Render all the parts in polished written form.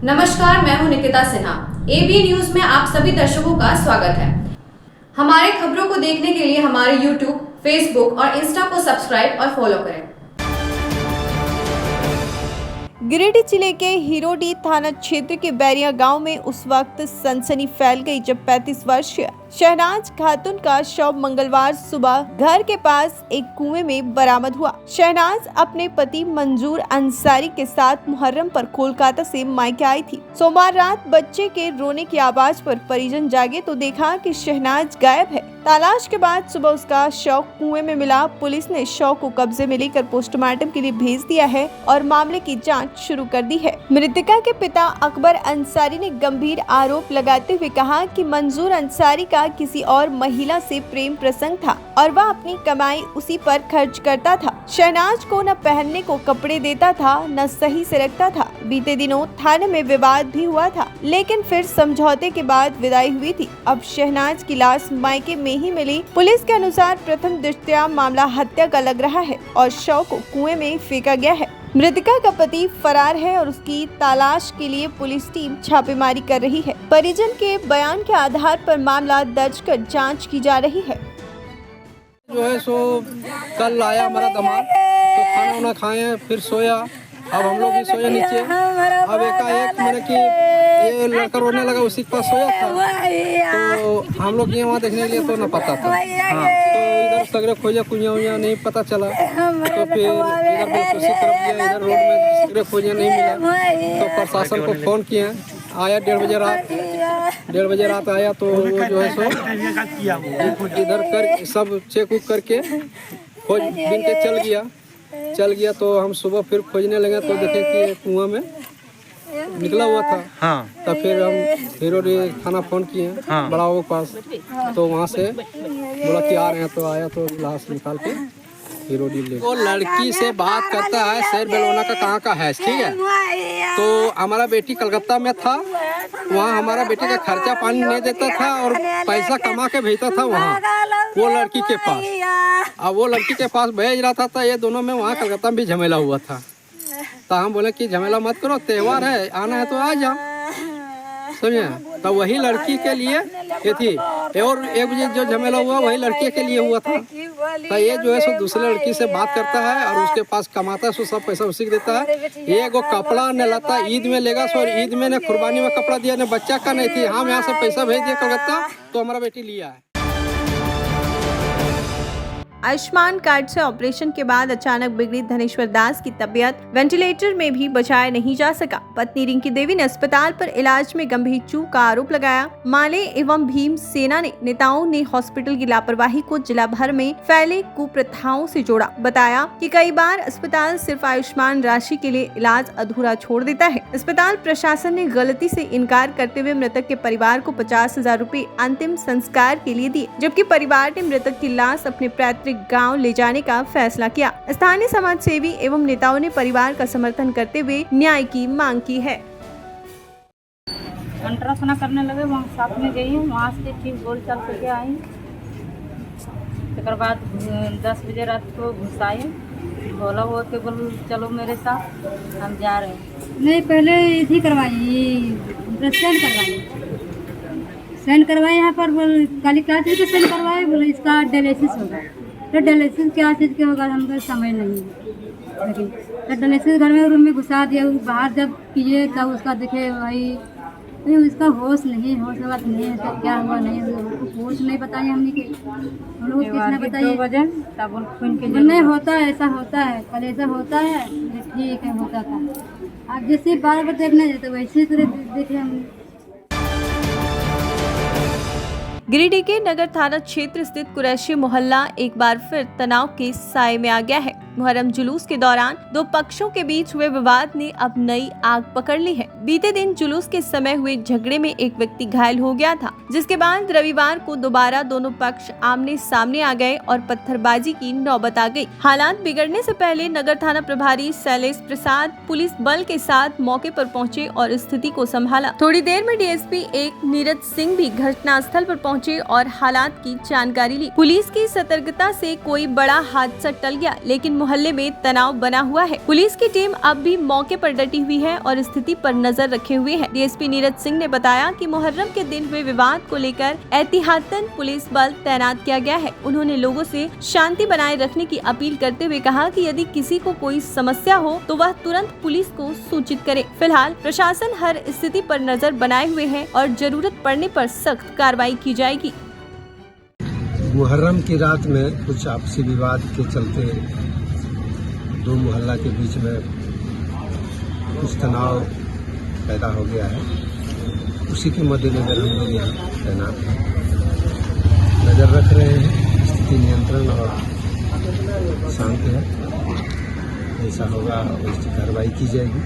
नमस्कार, मैं हूं निकिता सिन्हा। एबी न्यूज में आप सभी दर्शकों का स्वागत है। हमारे खबरों को देखने के लिए हमारे YouTube, Facebook और इंस्टा को सब्सक्राइब और फॉलो करें। गिरिडीह जिले के हिरोडीह थाना क्षेत्र के बैरिया गांव में उस वक्त सनसनी फैल गई जब 35 वर्षीय शहनाज खातून का शव मंगलवार सुबह घर के पास एक कुएं में बरामद हुआ। शहनाज अपने पति मंजूर अंसारी के साथ मुहर्रम पर कोलकाता से मायके आई थी। सोमवार रात बच्चे के रोने की आवाज पर परिजन जागे तो देखा कि शहनाज गायब है। तलाश के बाद सुबह उसका शव कुएं में मिला। पुलिस ने शव को कब्जे में लेकर पोस्टमार्टम के लिए भेज दिया है और मामले की जांच शुरू कर दी है। मृतका के पिता अकबर अंसारी ने गंभीर आरोप लगाते हुए कहा कि मंजूर अंसारी का किसी और महिला से प्रेम प्रसंग था और वह अपनी कमाई उसी पर खर्च करता था। शहनाज को न पहनने को कपड़े देता था, न सही से रखता था। बीते दिनों थाने में विवाद भी हुआ था, लेकिन फिर समझौते के बाद विदाई हुई थी। अब शहनाज की लाश मायके में ही मिली। पुलिस के अनुसार प्रथम दृष्टया मामला हत्या का लग रहा है और शव को कुएं में फेंका गया है। मृतका का पति फरार है और उसकी तलाश के लिए पुलिस टीम छापेमारी कर रही है। परिजन के बयान के आधार पर मामला दर्ज कर जांच की जा रही है। जो है सो कल आया हमारा दामाद, तो खाना वाना खाए फिर सोया। अब हम लोग भी सोए नीचे। अब एकाएक मैंने कि ये लड़का रोने लगा, उसी के पास सोया था। तो हम लोग ये वहाँ देखने के लिए तो न पता था। हाँ, तो इधर सगरे खोजा कुइया उइया नहीं पता चला। तो फिर इधर दूसरी तरफ गया, इधर रोड में सगरे खोजा नहीं मिला। तो प्रशासन को फोन किया, आया 1:30 बजे रात आया। तो वो जो है सो इधर कर सब चेक उक करके खोज बिन के चल गया। तो हम सुबह फिर खोजने लगे तो देखे कि कुआं में निकला हुआ था। हाँ। तब फिर हम हिरोडीह थाना फोन किए बड़ा बाबू के पास। तो वहाँ से बोला कि आ रहे हैं, तो आया तो लाश निकाल के हिरोडीह ले। वो लड़की से बात करता है, शहर बेलोना का कहाँ का है, ठीक है। तो हमारा बेटी कलकत्ता में था, वहाँ हमारा बेटी का खर्चा पानी नहीं देता था और पैसा कमा के भेजता था वहाँ वो लड़की के पास। अब वो लड़की के पास भेज रहा था, तो ये दोनों में वहाँ कलकत्ता में भी झमेला हुआ था। तो हम बोले कि झमेला मत करो, त्योहार है, आना है तो आ जाओ, समझे। तो वही लड़की के लिए ये थी, और एक बजे जो झमेला हुआ वही लड़की के लिए हुआ था। तो ये जो है सो दूसरे लड़की से बात करता है और उसके पास कमाता है, सो सब पैसा उसी को देता है। ये वो कपड़ा न लाता ईद में लेगा, सो ईद में ने कुर्बानी में कपड़ा दिया, ने बच्चा का नहीं थी। हम यहाँ से पैसा भेज दिया कलकत्ता, तो हमारा बेटी लिया है। आयुष्मान कार्ड से ऑपरेशन के बाद अचानक बिगड़ी धनेश्वर दास की तबीयत, वेंटिलेटर में भी बचाया नहीं जा सका। पत्नी रिंकी देवी ने अस्पताल पर इलाज में गंभीर चूक का आरोप लगाया। माले एवं भीम सेना ने नेताओं ने हॉस्पिटल की लापरवाही को जिला भर में फैले कुप्रथाओं से जोड़ा। बताया कि कई बार अस्पताल सिर्फ आयुष्मान राशि के लिए इलाज अधूरा छोड़ देता है। अस्पताल प्रशासन ने गलती से इनकार करते हुए मृतक के परिवार को 50,000 रूपए अंतिम संस्कार के लिए दिए, जबकि परिवार ने मृतक की लाश अपने पैतृक गांव ले जाने का फैसला किया। स्थानीय समाज सेवी एवं नेताओं ने परिवार का समर्थन करते हुए न्याय की मांग की है। अल्ट्रासाउंड करने लगे, वहाँ साथ में गई, वहाँ से ठीक बोल चाल करके आई। उसके बाद 10 बजे रात को घुसाए, बोला हुआ कि बोल चलो मेरे साथ, हम जा रहे हैं। नहीं, पहले इसी करवाई, सेंड करवाए यहाँ पर। बोल काली क्या चीज़ का सेंड करवाए, बोले इसका डायलिसिस होगा। तो डायलिसिस क्या चीज़ के होगा हमको समझ नहीं है। लेकिन तो डायलिसिस घर में रूम में घुसा दिया, बाहर जब किए तब उसका देखे भाई नहीं, उसका होश बात नहीं है। तो क्या हुआ नहीं हुआ, होश नहीं बताइए हमने कि हम लोग किसने बताइए। नहीं होता है, ऐसा होता है, कल ऐसा होता है, ठीक है होता था। आप जैसे बार देखने जाते वैसे तरह देखे हम। गिरिडीह के नगर थाना क्षेत्र स्थित कुरैशी मोहल्ला एक बार फिर तनाव के साए में आ गया है। मुहर्रम जुलूस के दौरान दो पक्षों के बीच हुए विवाद ने अब नई आग पकड़ ली है। बीते दिन जुलूस के समय हुए झगड़े में एक व्यक्ति घायल हो गया था, जिसके बाद रविवार को दोबारा दोनों पक्ष आमने सामने आ गए और पत्थरबाजी की नौबत आ गई। हालात बिगड़ने से पहले नगर थाना प्रभारी शैलेश प्रसाद पुलिस बल के साथ मौके पर पहुंचे और स्थिति को संभाला। थोड़ी देर में डीएसपी एक नीरज सिंह भी घटनास्थल पर पहुंचे और हालात की जानकारी ली। पुलिस की सतर्कता से कोई बड़ा हादसा टल गया, लेकिन मोहल्ले में तनाव बना हुआ है। पुलिस की टीम अब भी मौके पर डटी हुई है और स्थिति पर नजर नजर रखे हुए हैं। डीएसपी नीरज सिंह ने बताया कि मुहर्रम के दिन हुए विवाद को लेकर एहतियातन पुलिस बल तैनात किया गया है। उन्होंने लोगों से शांति बनाए रखने की अपील करते हुए कहा कि यदि किसी को कोई समस्या हो तो वह तुरंत पुलिस को सूचित करे। फिलहाल प्रशासन हर स्थिति पर नजर बनाए हुए है और जरूरत पड़ने पर सख्त कार्रवाई की जाएगी। मुहर्रम की रात में कुछ आपसी विवाद के चलते दो मोहल्ला के बीच में कुछ तनाव पैदा हो गया है। उसी के मद्देनजर हम लोग यहाँ तैनात हैं, नज़र रख रहे हैं। स्थिति नियंत्रण और शांत है। जैसा होगा उसकी कार्रवाई की जाएगी।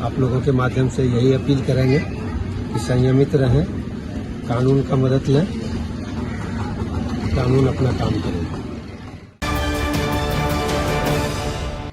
आप लोगों के माध्यम से यही अपील करेंगे कि संयमित रहें, कानून का मदद लें, कानून अपना काम करेगा।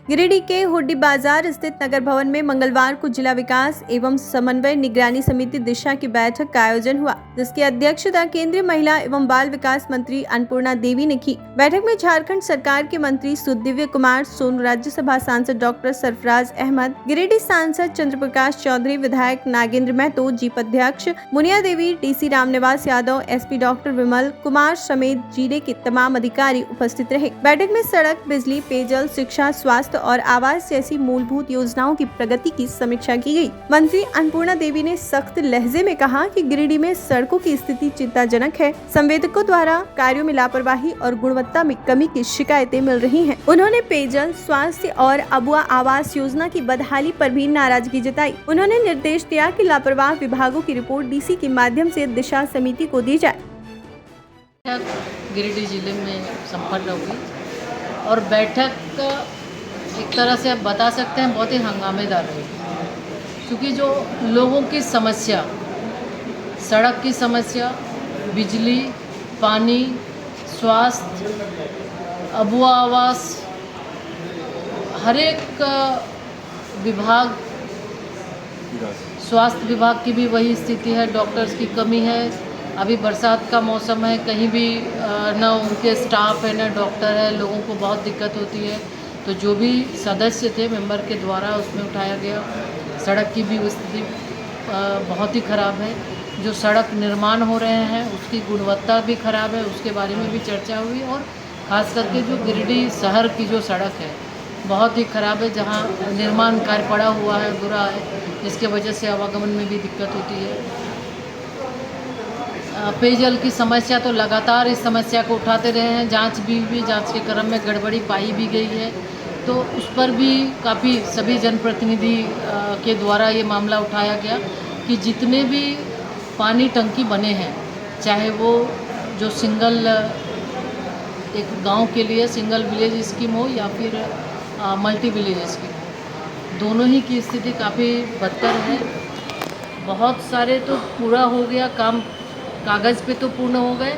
गिरिडीह के हुड्डी बाजार स्थित नगर भवन में मंगलवार को जिला विकास एवं समन्वय निगरानी समिति दिशा की बैठक का आयोजन हुआ, जिसकी अध्यक्षता केंद्रीय महिला एवं बाल विकास मंत्री अन्नपूर्णा देवी ने की। बैठक में झारखंड सरकार के मंत्री सुदिव्य कुमार सोनू, राज्यसभा सांसद डॉक्टर सरफराज अहमद, गिरिडीह सांसद चंद्र प्रकाश चौधरी, विधायक नागेंद्र महतो, जीप अध्यक्ष Munia Devi, DC Ramniwas Yadav, SP doctor Vimal Kumar समेत जिले के तमाम अधिकारी उपस्थित रहे। बैठक में सड़क, बिजली, पेयजल, शिक्षा, स्वास्थ्य और आवास जैसी मूलभूत योजनाओं की प्रगति की समीक्षा की गई। मंत्री अन्नपूर्णा देवी ने सख्त लहजे में कहा कि गिरिडीह में सड़कों की स्थिति चिंताजनक है। संवेदकों द्वारा कार्यों में लापरवाही और गुणवत्ता में कमी की शिकायतें मिल रही हैं। उन्होंने पेयजल, स्वास्थ्य और अबुआ आवास योजना की बदहाली पर भी नाराजगी जताई। उन्होंने निर्देश दिया कि लापरवाह विभागों की रिपोर्ट डीसी के माध्यम से दिशा समिति को दी जाए। गिरिडीह जिले में संपन्न होगी और बैठक एक तरह से आप बता सकते हैं बहुत ही हंगामेदार रही, क्योंकि जो लोगों की समस्या, सड़क की समस्या, बिजली, पानी, स्वास्थ्य, अबुआ आवास, हर एक विभाग, स्वास्थ्य विभाग की भी वही स्थिति है। डॉक्टर्स की कमी है। अभी बरसात का मौसम है, कहीं भी न उनके स्टाफ है न डॉक्टर है, लोगों को बहुत दिक्कत होती है। तो जो भी सदस्य थे मेंबर के द्वारा उसमें उठाया गया। सड़क की भी स्थिति बहुत ही ख़राब है। जो सड़क निर्माण हो रहे हैं उसकी गुणवत्ता भी ख़राब है, उसके बारे में भी चर्चा हुई। और ख़ास करके जो गिरिडीह शहर की जो सड़क है बहुत ही ख़राब है, जहां निर्माण कार्य पड़ा हुआ है, बुरा है, जिसके वजह से आवागमन में भी दिक्कत होती है। पेयजल की समस्या तो लगातार इस समस्या को उठाते रहे हैं। जांच के क्रम में गड़बड़ी पाई भी गई है, तो उस पर भी काफ़ी सभी जनप्रतिनिधि के द्वारा ये मामला उठाया गया कि जितने भी पानी टंकी बने हैं, चाहे वो जो सिंगल एक गांव के लिए सिंगल विलेज स्कीम हो या फिर मल्टी विलेज स्कीम हो, दोनों ही की स्थिति काफ़ी बदतर है। बहुत सारे तो पूरा हो गया काम, कागज़ पे तो पूर्ण हो गए,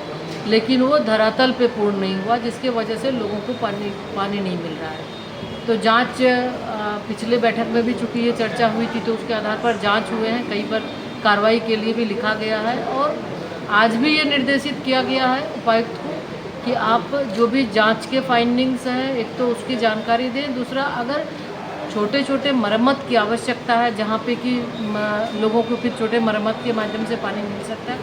लेकिन वो धरातल पे पूर्ण नहीं हुआ, जिसके वजह से लोगों को पानी नहीं मिल रहा है। तो जांच पिछले बैठक में भी चूँकि ये चर्चा हुई थी, तो उसके आधार पर जांच हुए हैं, कहीं पर कार्रवाई के लिए भी लिखा गया है। और आज भी ये निर्देशित किया गया है उपायुक्त को कि आप जो भी जांच के फाइंडिंग्स हैं, एक तो उसकी जानकारी दें, दूसरा अगर छोटे छोटे मरम्मत की आवश्यकता है, जहाँ पे कि लोगों को फिर छोटे मरम्मत के माध्यम से पानी मिल सकता है,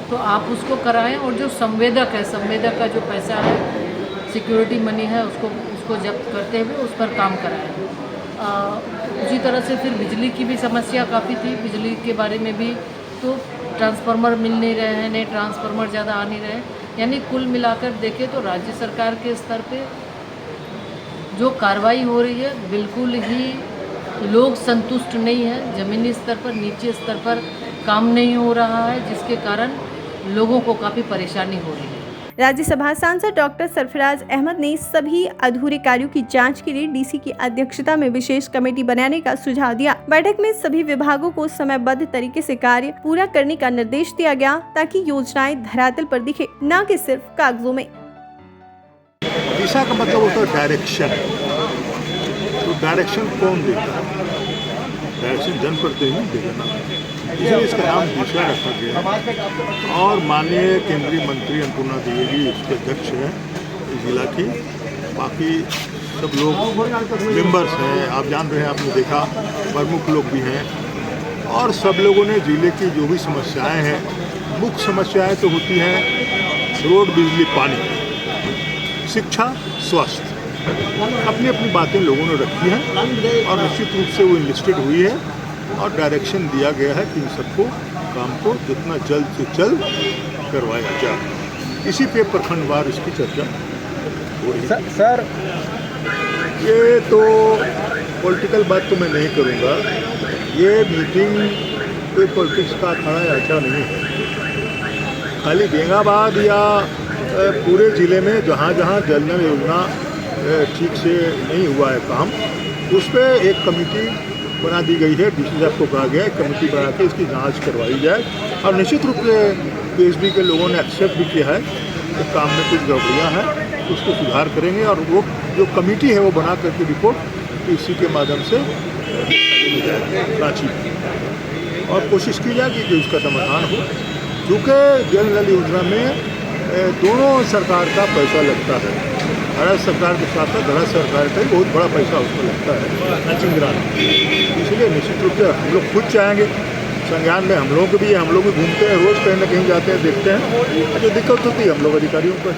तो आप उसको कराएं। और जो संवेदक है, संवेदक का जो पैसा है, सिक्योरिटी मनी है, उसको जब्त करते हुए उस पर काम कराएं। उसी तरह से फिर बिजली की भी समस्या काफ़ी थी। बिजली के बारे में भी तो ट्रांसफार्मर मिल नहीं रहे हैं, नए ट्रांसफार्मर ज़्यादा आ नहीं रहे। यानी कुल मिलाकर देखें तो राज्य सरकार के स्तर पे जो कार्रवाई हो रही है बिल्कुल ही लोग संतुष्ट नहीं है। ज़मीनी स्तर पर, नीचे स्तर पर काम नहीं हो रहा है, जिसके कारण लोगों को काफ़ी परेशानी हो रही है। राज्यसभा सांसद डॉक्टर सरफराज अहमद ने सभी अधूरे कार्यों की जांच के लिए डीसी की अध्यक्षता में विशेष कमेटी बनाने का सुझाव दिया। बैठक में सभी विभागों को समयबद्ध तरीके से कार्य पूरा करने का निर्देश दिया गया, ताकि योजनाएं धरातल पर दिखे, न कि सिर्फ कागजों में। दिशा का मतलब होता है डायरेक्शन। तो डायरेक्शन कौन देता है? डायरेक्शन जनप्रतिनिधि देगा ना, इसलिए इसका नाम दिशा रखा गया। और माननीय केंद्रीय मंत्री अन्नपूर्णा देवी जी इसके अध्यक्ष हैं इस जिला की। बाकी सब लोग मेंबर्स हैं, आप जान रहे हैं, आपने देखा, प्रमुख लोग भी हैं, और सब लोगों ने जिले की जो भी समस्याएं हैं, मुख्य समस्याएं तो होती हैं रोड, बिजली, पानी, शिक्षा, स्वास्थ्य, अपनी अपनी बातें लोगों ने रखी हैं और निश्चित रूप से वो इन्वेस्टेड हुई है और डायरेक्शन दिया गया है कि इन सबको काम को जितना जल्द से जल्द करवाया जाए। इसी पे प्रखंडवार इसकी चर्चा हो रही है। सर ये तो पॉलिटिकल बात तो मैं नहीं करूँगा, ये मीटिंग कोई पॉलिटिक्स का अखाड़ा अच्छा नहीं है। खाली बेंगाबाद या पूरे ज़िले में जहाँ जहाँ जल नल योजना ठीक से नहीं हुआ है काम, उस पर एक कमेटी बना दी गई है, डीसी साहब को कहा गया है कमेटी बना के इसकी जांच करवाई जाए और निश्चित रूप से पीएचडी के लोगों ने एक्सेप्ट भी किया है कि काम में कुछ गड़बड़ियाँ हैं, उसको सुधार करेंगे और वो जो कमेटी है वो बना करके रिपोर्ट इसी के माध्यम से रांची और कोशिश की जाएगी कि उसका समाधान हो। चूँकि जल नल योजना में दोनों सरकार का पैसा लगता है, भारत सरकार के साथ साथ भारत सरकार का बहुत बड़ा पैसा उसमें लगता है मैचिंग ग्रांट, इसलिए निश्चित रूप से हम लोग खुद चाहेंगे संज्ञान में, हम लोगों को भी, हम लोग भी घूमते हैं रोज़, कहीं ना कहीं जाते हैं, देखते हैं, जो दिक्कत होती है हम लोग अधिकारियों को।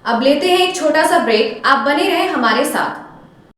अब लेते हैं एक छोटा सा ब्रेक, आप बने रहें हमारे साथ।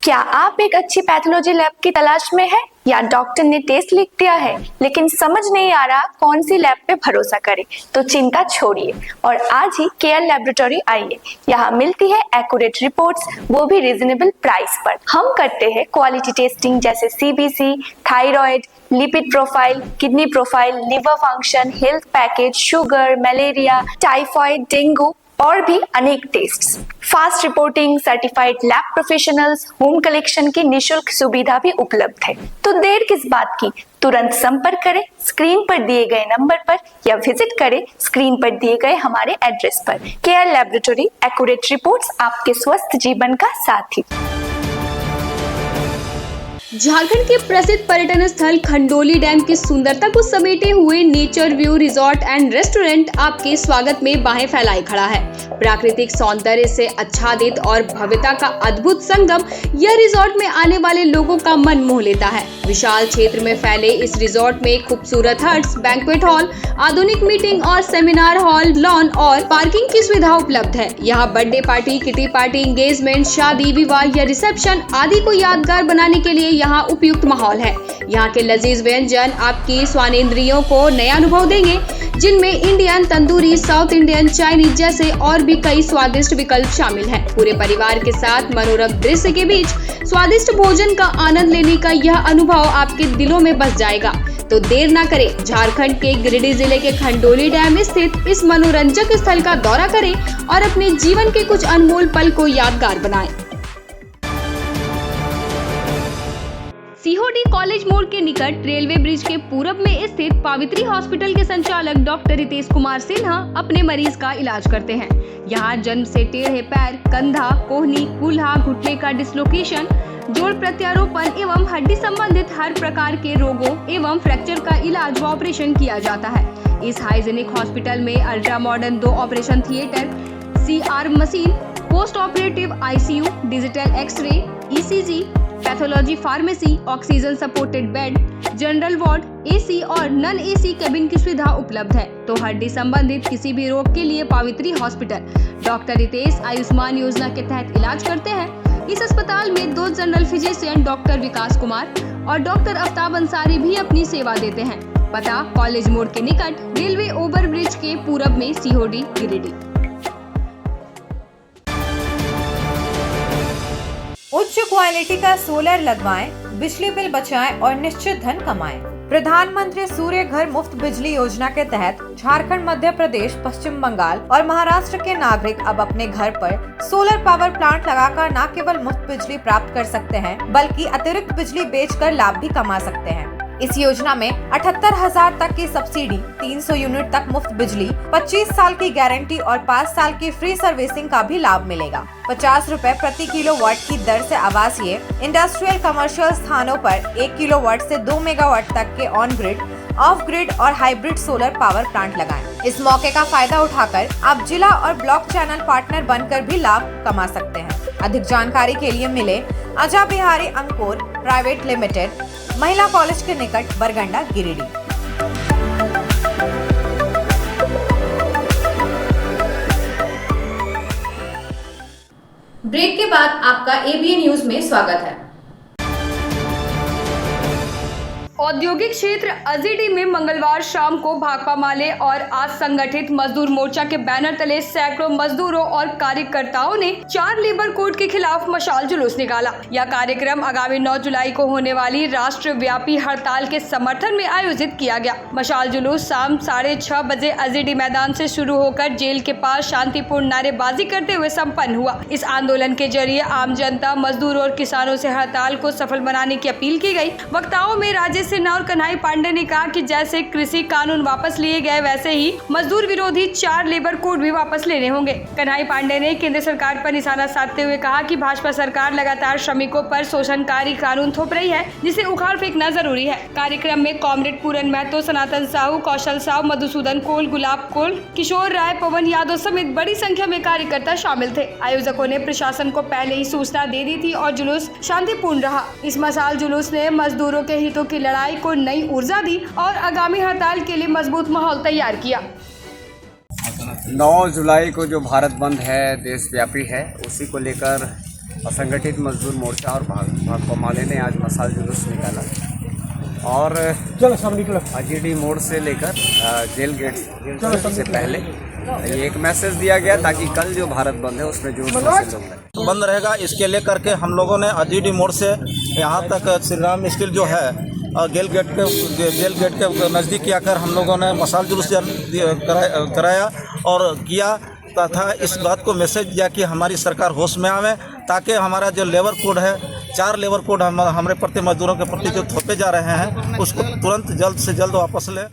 क्या आप एक अच्छी पैथोलॉजी लैब की तलाश में है या डॉक्टर ने टेस्ट लिख दिया है लेकिन समझ नहीं आ रहा कौन सी लैब पे भरोसा करें, तो चिंता छोड़िए और आज ही केयर लैबोरेटरी आइए। यहाँ मिलती है एक्यूरेट रिपोर्ट्स, वो भी रीजनेबल प्राइस पर। हम करते हैं क्वालिटी टेस्टिंग जैसे CBC, thyroid, lipid profile, kidney profile, liver function, health package, sugar, malaria, typhoid, dengue और भी अनेक tests. Fast reporting, certified lab professionals, home collection की निशुल्क सुविधा भी उपलब्ध है। तो देर किस बात की, तुरंत संपर्क करें स्क्रीन पर दिए गए नंबर पर या विजिट करें स्क्रीन पर दिए गए हमारे एड्रेस पर। केयर लैबोरेटरी, एक्यूरेट रिपोर्ट्स, आपके स्वस्थ जीवन का साथी। झारखंड के प्रसिद्ध पर्यटन स्थल खंडोली डैम की सुंदरता को समेटे हुए nature view resort and restaurant आपके स्वागत में बाहें फैलाए खड़ा है। प्राकृतिक सौंदर्य से आच्छादित और भव्यता का अद्भुत संगम यह रिजॉर्ट में आने वाले लोगों का मन मोह लेता है। विशाल क्षेत्र में फैले इस रिजॉर्ट में खूबसूरत हट्स, बैंक्वेट हॉल, आधुनिक मीटिंग और सेमिनार हॉल, लॉन और पार्किंग की सुविधा उपलब्ध है। यहाँ birthday party, kitty party, engagement, शादी, विवाह या रिसेप्शन आदि को यादगार बनाने के लिए यहाँ उपयुक्त माहौल है। यहाँ के लजीज व्यंजन आपकी स्वानेंद्रियों को नया अनुभव देंगे, जिनमें Indian, tandoori, south Indian, Chinese जैसे और भी कई स्वादिष्ट विकल्प शामिल हैं। पूरे परिवार के साथ मनोरम दृश्य के बीच स्वादिष्ट भोजन का आनंद लेने का यह अनुभव आपके दिलों में बस जाएगा। तो देर ना करें, झारखंड के गिरिडीह जिले के खंडोली डैम स्थित इस मनोरंजक स्थल का दौरा करें और अपने जीवन के कुछ अनमोल पल को यादगार बनाएं। सीहोडी कॉलेज मोड़ के निकट रेलवे ब्रिज के पूरब में स्थित पावित्री हॉस्पिटल के संचालक डॉक्टर रितेश कुमार सिन्हा अपने मरीज का इलाज करते हैं। यहाँ जन्म से टेढ़े पैर, कंधा, कोहनी, कूल्हा, घुटने का डिसलोकेशन, जोड़ प्रत्यारोपण एवं हड्डी संबंधित हर प्रकार के रोगों एवं फ्रैक्चर का इलाज व ऑपरेशन किया जाता है। इस हाइजेनिक हॉस्पिटल में ultra modern 2 operation theatre, CR machine, post operative ICU, digital x-ray, ECG, pathology pharmacy, oxygen supported bed, general ward, AC और नॉन AC केबिन की सुविधा उपलब्ध है। तो हड्डी संबंधित किसी भी रोग के लिए पावित्री हॉस्पिटल डॉक्टर रितेश आयुष्मान योजना के तहत इलाज करते हैं। इस अस्पताल में 2 जनरल फिजिशियन डॉक्टर विकास कुमार और डॉक्टर आफ्ताब अंसारी भी अपनी सेवा देते हैं। पता कॉलेज मोड़ के निकट रेलवे ओवर ब्रिज के पूरब में, सीहोडी, गिरिडीह। उच्च क्वालिटी का सोलर लगवाएं, बिजली बिल बचाएं और निश्चित धन कमाएं। प्रधानमंत्री सूर्य घर मुफ्त बिजली योजना के तहत झारखंड, मध्य प्रदेश, पश्चिम बंगाल और महाराष्ट्र के नागरिक अब अपने घर पर सोलर पावर प्लांट लगाकर न केवल मुफ्त बिजली प्राप्त कर सकते हैं, बल्कि अतिरिक्त बिजली बेचकर लाभ भी कमा सकते हैं। इस योजना में 78,000 तक की सब्सिडी, 300 यूनिट तक मुफ्त बिजली, 25 साल की गारंटी और 5 साल की फ्री सर्विसिंग का भी लाभ मिलेगा। 50 रुपए प्रति किलोवाट की दर से आवासीय, इंडस्ट्रियल, कमर्शियल स्थानों पर 1 किलोवाट से 2 मेगावाट तक के ऑन ग्रिड, ऑफ ग्रिड और हाइब्रिड सोलर पावर प्लांट लगाएं। इस मौके का फायदा उठाकर आप जिला और ब्लॉक चैनल पार्टनर बनकर भी लाभ कमा सकते हैं। अधिक जानकारी के लिए मिले अजा बिहारी अंकुर प्राइवेट लिमिटेड, महिला कॉलेज के निकट, बरगंडा, गिरिडीह। ब्रेक के बाद आपका एबीएन न्यूज में स्वागत है। औद्योगिक क्षेत्र अजीडी में मंगलवार शाम को भाकपा माले और आज संगठित मजदूर मोर्चा के बैनर तले सैकड़ों मजदूरों और कार्यकर्ताओं ने 4 लेबर कोड के खिलाफ मशाल जुलूस निकाला। यह कार्यक्रम आगामी 9 जुलाई को होने वाली राष्ट्रव्यापी हड़ताल के समर्थन में आयोजित किया गया। मशाल जुलूस शाम 6:30 बजे अजीडी मैदान से शुरू होकर जेल के पास शांतिपूर्ण नारेबाजी करते हुए संपन्न हुआ। इस आंदोलन के जरिए आम जनता, मजदूरों और किसानों से हड़ताल को सफल बनाने की अपील की गई। वक्ताओं में राजेश सिन्हा और कन्हई पांडे ने कहा कि जैसे कृषि कानून वापस लिए गए, वैसे ही मजदूर विरोधी 4 लेबर कोड भी वापस लेने होंगे। कन्हई पांडे ने केंद्र सरकार पर निशाना साधते हुए कहा कि भाजपा सरकार लगातार श्रमिकों पर शोषणकारी कानून थोप रही है, जिसे उखाड़ फेंकना जरूरी है। कार्यक्रम में कॉमरेड पूरन महतो, सनातन साहू, कौशल साहू, मधुसूदन कोल, गुलाब कोल, किशोर राय, पवन यादव समेत बड़ी संख्या में कार्यकर्ता शामिल थे। आयोजकों ने प्रशासन को पहले ही सूचना दे दी थी और जुलूस शांतिपूर्ण रहा। इस मशाल जुलूस ने मजदूरों के हितों की लड़ाई को नई ऊर्जा दी और आगामी हड़ताल के लिए मजबूत माहौल तैयार किया। 9 जुलाई को जो भारत बंद है, देशव्यापी है, उसी को लेकर असंगठित मजदूर मोर्चा और भाकपा माले ने आज मशाल जुलूस निकाला और अजीडी मोड़ से लेकर जेल गेट से पहले ये एक मैसेज दिया गया ताकि कल जो भारत बंद है उसमें जो लोग बंद रहेगा, इसके लेकर के हम लोगों ने अजीडी मोड़ से यहाँ तक श्री राम स्टील जो है जेल गेट के नज़दीक आकर हम लोगों ने मशाल जुलूस कराया और किया तथा इस बात को मैसेज दिया कि हमारी सरकार होश में आवे, ताकि हमारा जो लेबर कोड है, 4 लेबर कोड हमारे प्रति मजदूरों के प्रति जो थोपे जा रहे हैं, उसको तुरंत जल्द से जल्द वापस लें।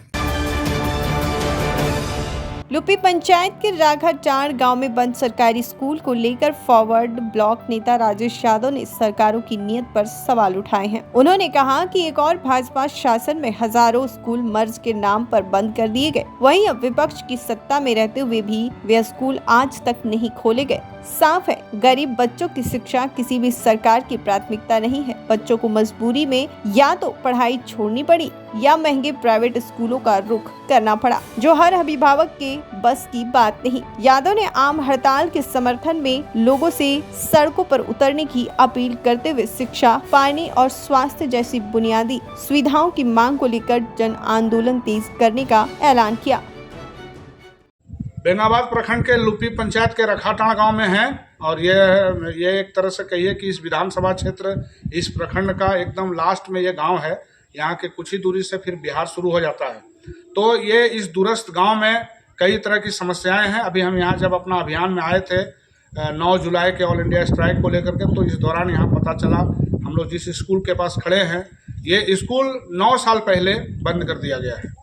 लुपी पंचायत के राघाटांड़ गांव में बंद सरकारी स्कूल को लेकर फॉरवर्ड ब्लॉक नेता राजेश यादव ने सरकारों की नीयत पर सवाल उठाए हैं। उन्होंने कहा कि एक और भाजपा शासन में हजारों स्कूल मर्ज के नाम पर बंद कर दिए गए, वहीं अब विपक्ष की सत्ता में रहते हुए भी वे स्कूल आज तक नहीं खोले गए। साफ है, गरीब बच्चों की शिक्षा किसी भी सरकार की प्राथमिकता नहीं है। बच्चों को मजबूरी में या तो पढ़ाई छोड़नी पड़ी या महंगे प्राइवेट स्कूलों का रुख करना पड़ा, जो हर अभिभावक के बस की बात नहीं। यादव ने आम हड़ताल के समर्थन में लोगों से सड़कों पर उतरने की अपील करते हुए शिक्षा, पानी और स्वास्थ्य जैसी बुनियादी सुविधाओं की मांग को लेकर जन आंदोलन तेज करने का ऐलान किया। बेंगाबाद प्रखंड के लुपी पंचायत के राघाटांड़ गांव में है और ये एक तरह से कहिए कि इस विधानसभा क्षेत्र, इस प्रखंड का एकदम लास्ट में ये गांव है। यहाँ के कुछ ही दूरी से फिर बिहार शुरू हो जाता है। तो ये इस दूरस्थ गांव में कई तरह की समस्याएं हैं। अभी हम यहाँ जब अपना अभियान में आए थे 9 जुलाई के ऑल इंडिया स्ट्राइक को लेकर के, तो इस दौरान यहाँ पता चला, हम लोग जिस स्कूल के पास खड़े हैं, ये स्कूल 9 साल पहले बंद कर दिया गया है।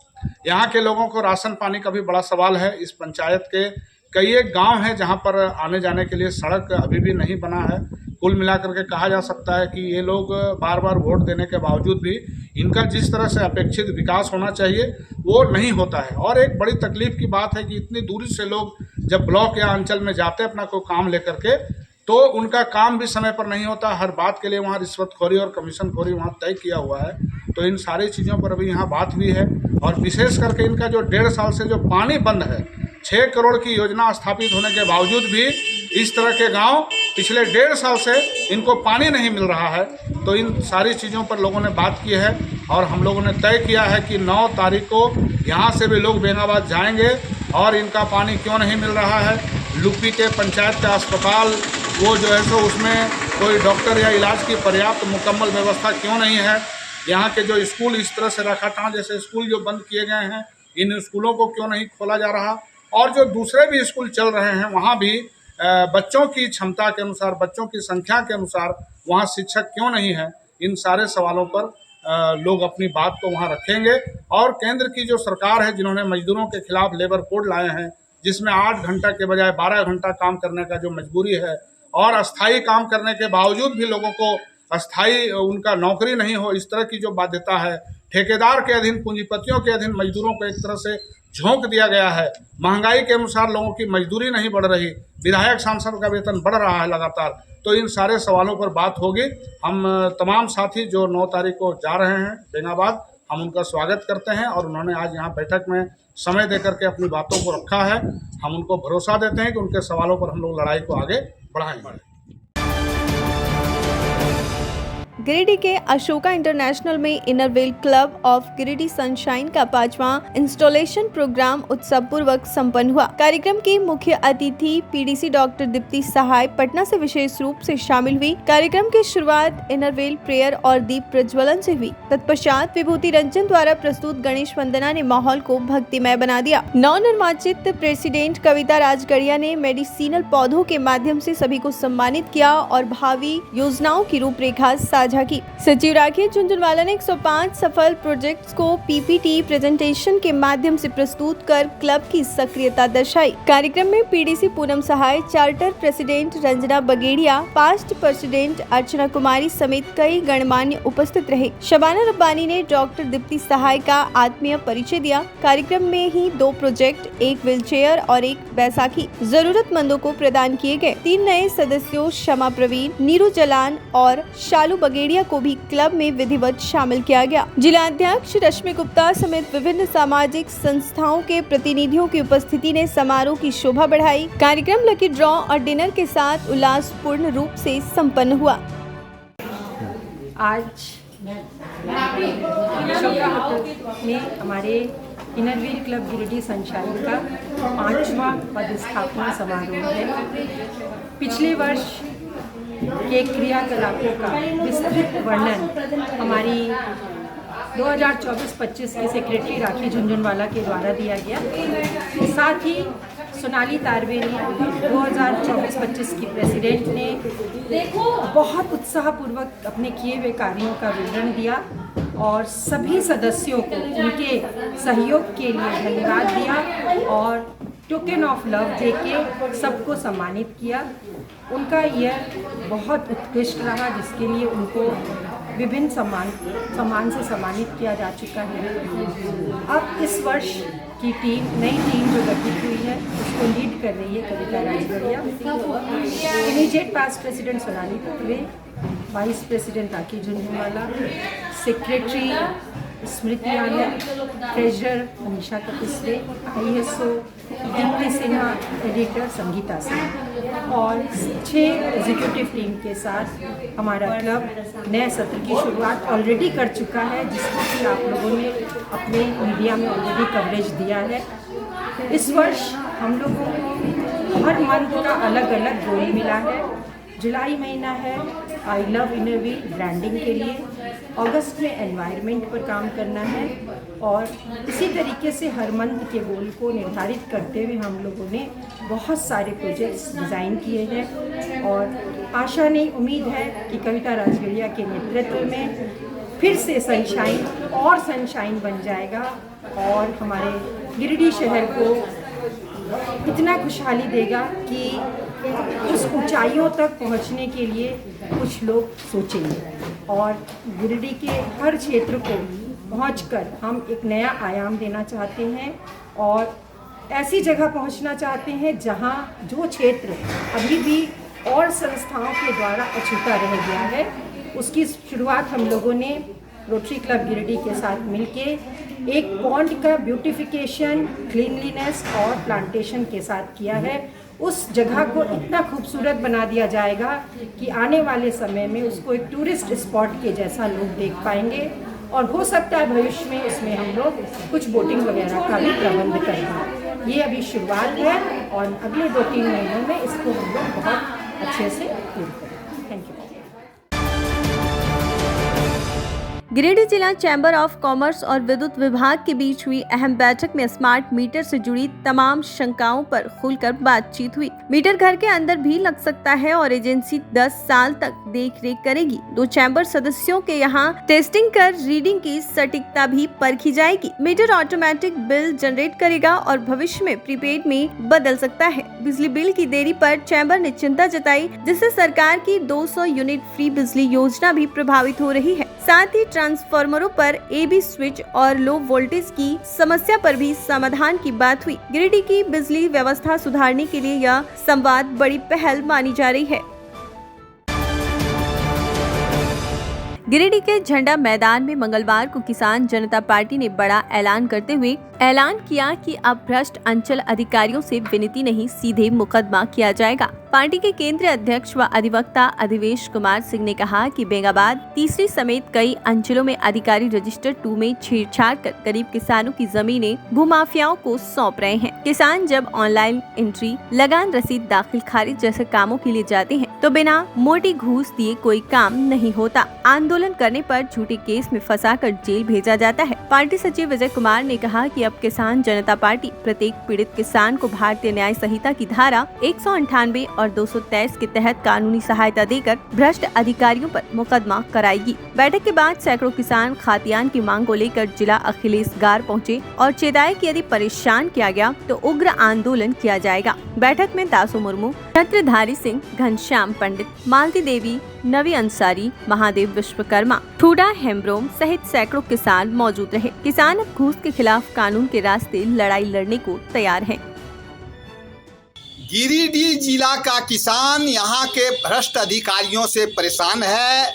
यहाँ के लोगों को राशन पानी का भी बड़ा सवाल है। इस पंचायत के कई एक गांव हैं जहाँ पर आने जाने के लिए सड़क अभी भी नहीं बना है। कुल मिलाकर के कहा जा सकता है कि ये लोग बार बार वोट देने के बावजूद भी इनका जिस तरह से अपेक्षित विकास होना चाहिए वो नहीं होता है। और एक बड़ी तकलीफ की बात है कि इतनी दूरी से लोग जब ब्लॉक या अंचल में जाते हैं अपना कोई काम लेकर के, तो उनका काम भी समय पर नहीं होता। हर बात के लिए वहाँ रिश्वतखोरी और कमीशनखोरी वहाँ तय किया हुआ है। तो इन सारी चीज़ों पर अभी यहाँ बात भी है। और विशेष करके इनका जो 1.5 साल से जो पानी बंद है, 6 करोड़ की योजना स्थापित होने के बावजूद भी इस तरह के गांव पिछले 1.5 साल से इनको पानी नहीं मिल रहा है। तो इन सारी चीज़ों पर लोगों ने बात की है और हम लोगों ने तय किया है कि 9 तारीख को यहाँ से भी लोग बेंगाबाद जाएंगे। और इनका पानी क्यों नहीं मिल रहा है, लुपी के पंचायत का अस्पताल वो जो है सो उसमें कोई डॉक्टर या इलाज की पर्याप्त मुकम्मल व्यवस्था क्यों नहीं है, यहाँ के जो स्कूल इस तरह से राघाटांड़ जैसे स्कूल जो बंद किए गए हैं, इन स्कूलों को क्यों नहीं खोला जा रहा, और जो दूसरे भी स्कूल चल रहे हैं वहाँ भी बच्चों की क्षमता के अनुसार, बच्चों की संख्या के अनुसार वहाँ शिक्षक क्यों नहीं है। इन सारे सवालों पर लोग अपनी बात को वहाँ रखेंगे। और केंद्र की जो सरकार है, जिन्होंने मजदूरों के खिलाफ लेबर कोड लाए हैं, जिसमें 8 घंटा के बजाय 12 घंटा काम करने का जो मजबूरी है, और अस्थाई काम करने के बावजूद भी लोगों को अस्थाई उनका नौकरी नहीं हो, इस तरह की जो बाध्यता है, ठेकेदार के अधीन, पूंजीपतियों के अधीन मजदूरों को एक तरह से झोंक दिया गया है। महंगाई के अनुसार लोगों की मजदूरी नहीं बढ़ रही, विधायक सांसद का वेतन बढ़ रहा है लगातार। तो इन सारे सवालों पर बात होगी। हम तमाम साथी जो 9 तारीख को जा रहे हैं बेंगाबाद, हम उनका स्वागत करते हैं और उन्होंने आज यहाँ बैठक में समय देकर के अपनी बातों को रखा है। हम उनको भरोसा देते हैं कि उनके सवालों पर हम लोग लड़ाई को आगे बढ़ाएंगे। गिरिडीह के अशोका इंटरनेशनल में Inner Wheel club of Giridih sunshine का 5वां इंस्टॉलेशन प्रोग्राम उत्सव पूर्वक संपन्न हुआ। कार्यक्रम की मुख्य अतिथि पीडीसी डॉक्टर दीप्ति सहाय पटना से विशेष रूप से शामिल हुई। कार्यक्रम की शुरुआत इनरव्हील प्रेयर और दीप प्रज्वलन से हुई। तत्पश्चात विभूति रंजन द्वारा प्रस्तुत गणेश वंदना ने माहौल को भक्तिमय बना दिया। नवनिर्वाचित प्रेसिडेंट कविता राजगढ़िया ने मेडिसिनल पौधों के माध्यम से सभी को सम्मानित किया और भावी योजनाओं की रूपरेखा साझा की। सचिव राकेश झुंझुनवाला ने 105 सफल प्रोजेक्ट्स को पीपीटी प्रेजेंटेशन के माध्यम से प्रस्तुत कर क्लब की सक्रियता दर्शाई। कार्यक्रम में PDC Poonam Sahay, charter president Ranjana Bagediya, past president Archana Kumari समेत कई गणमान्य उपस्थित रहे। शबाना रब्बानी ने डॉक्टर दीप्ति सहाय का आत्मीय परिचय दिया। कार्यक्रम में ही 2 प्रोजेक्ट, एक व्हीलचेयर और एक बैसाखी जरूरतमंदों को प्रदान किए गए। 3 नए सदस्यों शमा प्रवीण, नीरू जलान और शालू बगेड़िया को भी क्लब में विधिवत शामिल किया गया। जिलाध्यक्ष रश्मि गुप्ता समेत विभिन्न सामाजिक संस्थाओं के प्रतिनिधियों की उपस्थिति ने समारोह की शोभा बढ़ाई। कार्यक्रम लकी ड्रॉ और डिनर के साथ उल्लासपूर्ण रूप से संपन्न हुआ। आज अशोका होटल में हमारे इनरव्हील क्लब गिरिडीह सनशाइन का 5वां पदस्थापना समारोह है। पिछले वर्ष के क्रियाकलापों का विस्तृत वर्णन हमारी 2024-25 की सेक्रेटरी राखी झुंझुनवाला के द्वारा दिया गया। साथ ही सोनाली तारवे ने 2024-25 की प्रेसिडेंट ने बहुत उत्साहपूर्वक अपने किए हुए कार्यों का विवरण दिया और सभी सदस्यों को उनके सहयोग के लिए धन्यवाद दिया और टोकन ऑफ लव देके सबको सम्मानित किया। उनका ईयर बहुत उत्कृष्ट रहा, जिसके लिए उनको विभिन्न सम्मान से सम्मानित किया जा चुका है। अब इस वर्ष की नई टीम जो गठित हुई है उसको लीड कर रही है Kavita Rajgarhia. Immediate past president Sonali Tarwe, vice president Rakhi Jhunjhunwala, secretary Smriti Anand, treasurer Manisha Kapisre, ISO Deepti Sinha, editor Sangeeta Singh और 6 एग्जीक्यूटिव टीम के साथ हमारा क्लब नए सत्र की शुरुआत ऑलरेडी कर चुका है, जिसको कि आप लोगों ने अपने मीडिया में ऑलरेडी कवरेज दिया है। इस वर्ष हम लोगों को हर मंथ का अलग अलग गोल मिला है। जुलाई महीना है आई लव इनरव्हील ब्रांडिंग के लिए, अगस्त में एनवायरनमेंट पर काम करना है और इसी तरीके से हर मंथ के गोल को निर्धारित करते हुए हम लोगों ने बहुत सारे प्रोजेक्ट्स डिज़ाइन किए हैं और आशा नहीं उम्मीद है कि कविता राजगढ़िया के नेतृत्व में फिर से सनशाइन और सनशाइन बन जाएगा और हमारे गिरिडीह शहर को इतना खुशहाली देगा कि उस ऊंचाइयों तक पहुंचने के लिए कुछ लोग सोचेंगे और गिरिडीह के हर क्षेत्र को पहुंचकर हम एक नया आयाम देना चाहते हैं और ऐसी जगह पहुंचना चाहते हैं जहां जो क्षेत्र अभी भी और संस्थाओं के द्वारा अछूता रह गया है, उसकी शुरुआत हम लोगों ने रोटरी क्लब गिरिडीह के साथ मिलके एक पॉन्ड का ब्यूटिफिकेशन, क्लीनलीनेस और प्लांटेशन के साथ किया है। उस जगह को इतना खूबसूरत बना दिया जाएगा कि आने वाले समय में उसको एक टूरिस्ट स्पॉट के जैसा लोग देख पाएंगे और हो सकता है भविष्य में इसमें हम लोग कुछ बोटिंग वगैरह का भी प्रबंध करेंगे। ये अभी शुरुआत है और अगले 2-3 महीनों में इसको हम लोग बहुत अच्छे से पूर्ण करेंगे। Thank you. गिरिडीह जिला चैम्बर ऑफ कॉमर्स और विद्युत विभाग के बीच हुई अहम बैठक में स्मार्ट मीटर से जुड़ी तमाम शंकाओं पर खुलकर बातचीत हुई। मीटर घर के अंदर भी लग सकता है और एजेंसी 10 साल तक देख रेख करेगी। 2 चैम्बर सदस्यों के यहाँ टेस्टिंग कर रीडिंग की सटीकता भी परखी जाएगी। मीटर ऑटोमेटिक बिल जनरेट करेगा और भविष्य में प्रीपेड में बदल सकता है। बिजली बिल की देरी पर चैम्बर ने चिंता जताई, जिससे सरकार की 200 यूनिट फ्री बिजली योजना भी प्रभावित हो रही है। साथ ही ट्रांसफार्मरों पर एबी स्विच और लो वोल्टेज की समस्या पर भी समाधान की बात हुई। गिरिडीह की बिजली व्यवस्था सुधारने के लिए यह संवाद बड़ी पहल मानी जा रही है। गिरिडीह के झंडा मैदान में मंगलवार को किसान जनता पार्टी ने बड़ा ऐलान करते हुए ऐलान किया कि अब भ्रष्ट अंचल अधिकारियों से विनती नहीं, सीधे मुकदमा किया जाएगा। पार्टी के केंद्रीय अध्यक्ष व अधिवक्ता अधिवेश कुमार सिंह ने कहा कि बेंगाबाद, तीसरी समेत कई अंचलों में अधिकारी रजिस्टर 2 में छेड़छाड़ कर गरीब किसानों की जमीनें भूमाफियाओं को सौंप रहे हैं। किसान जब ऑनलाइन एंट्री, लगान रसीद दाखिल खारिज जैसे कामों के लिए जाते हैं तो बिना मोटी घूस दिए कोई काम नहीं होता। आंदोलन करने पर झूठे केस में फंसाकर जेल भेजा जाता है। पार्टी सचिव विजय कुमार ने कहा कि अब किसान जनता पार्टी प्रत्येक पीड़ित किसान को भारतीय न्याय संहिता की धारा 198 और 223 के तहत कानूनी सहायता देकर भ्रष्ट अधिकारियों पर मुकदमा कराएगी। बैठक के बाद सैकड़ों किसान खातियान की मांग को लेकर जिला अखिलेशगार पहुंचे और चेताए कि यदि परेशान किया गया तो उग्र आंदोलन किया जाएगा। बैठक में दासू मुर्मू, छत्रधारी सिंह, घनश्याम पंडित, मालती देवी, नवी अंसारी, महादेव विश्वकर्मा, ठूडा हेम्ब्रोम सहित सैकड़ों किसान मौजूद रहे। किसान अब घूस के खिलाफ कानून के रास्ते लड़ाई लड़ने को तैयार हैं। गिरिडीह जिला का किसान यहाँ के भ्रष्ट अधिकारियों से परेशान है।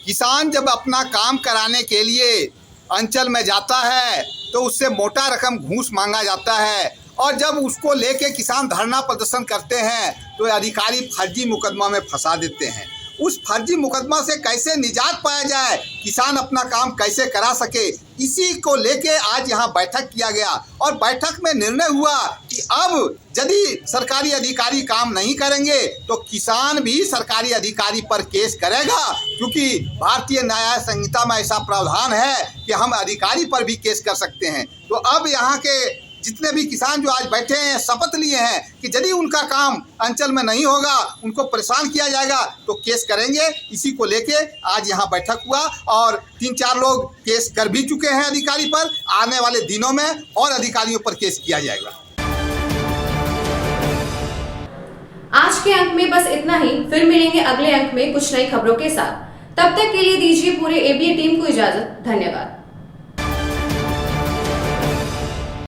किसान जब अपना काम कराने के लिए अंचल में जाता है तो उससे मोटा रकम घूस मांगा जाता है और जब उसको लेके किसान धरना प्रदर्शन करते हैं तो अधिकारी फर्जी मुकदमा में फंसा देते हैं। उस फर्जी मुकदमा से कैसे निजात पाया जाए, किसान अपना काम कैसे करा सके, इसी को लेके आज यहाँ बैठक किया गया और बैठक में निर्णय हुआ कि अब यदि सरकारी अधिकारी काम नहीं करेंगे तो किसान भी सरकारी अधिकारी पर केस करेगा, क्योंकि भारतीय न्याय संहिता में ऐसा प्रावधान है कि हम अधिकारी पर भी केस कर सकते हैं। तो अब यहाँ के जितने भी किसान जो आज बैठे हैं शपथ लिए हैं कि यदि उनका काम अंचल में नहीं होगा, उनको परेशान किया जाएगा तो केस करेंगे। इसी को लेके आज यहाँ बैठक हुआ और 3-4 लोग केस कर भी चुके हैं अधिकारी पर। आने वाले दिनों में और अधिकारियों पर केस किया जाएगा। आज के अंक में बस इतना ही। फिर मिलेंगे अगले अंक में कुछ नई खबरों के साथ। तब तक के लिए दीजिए पूरे एबीए टीम को इजाजत। धन्यवाद।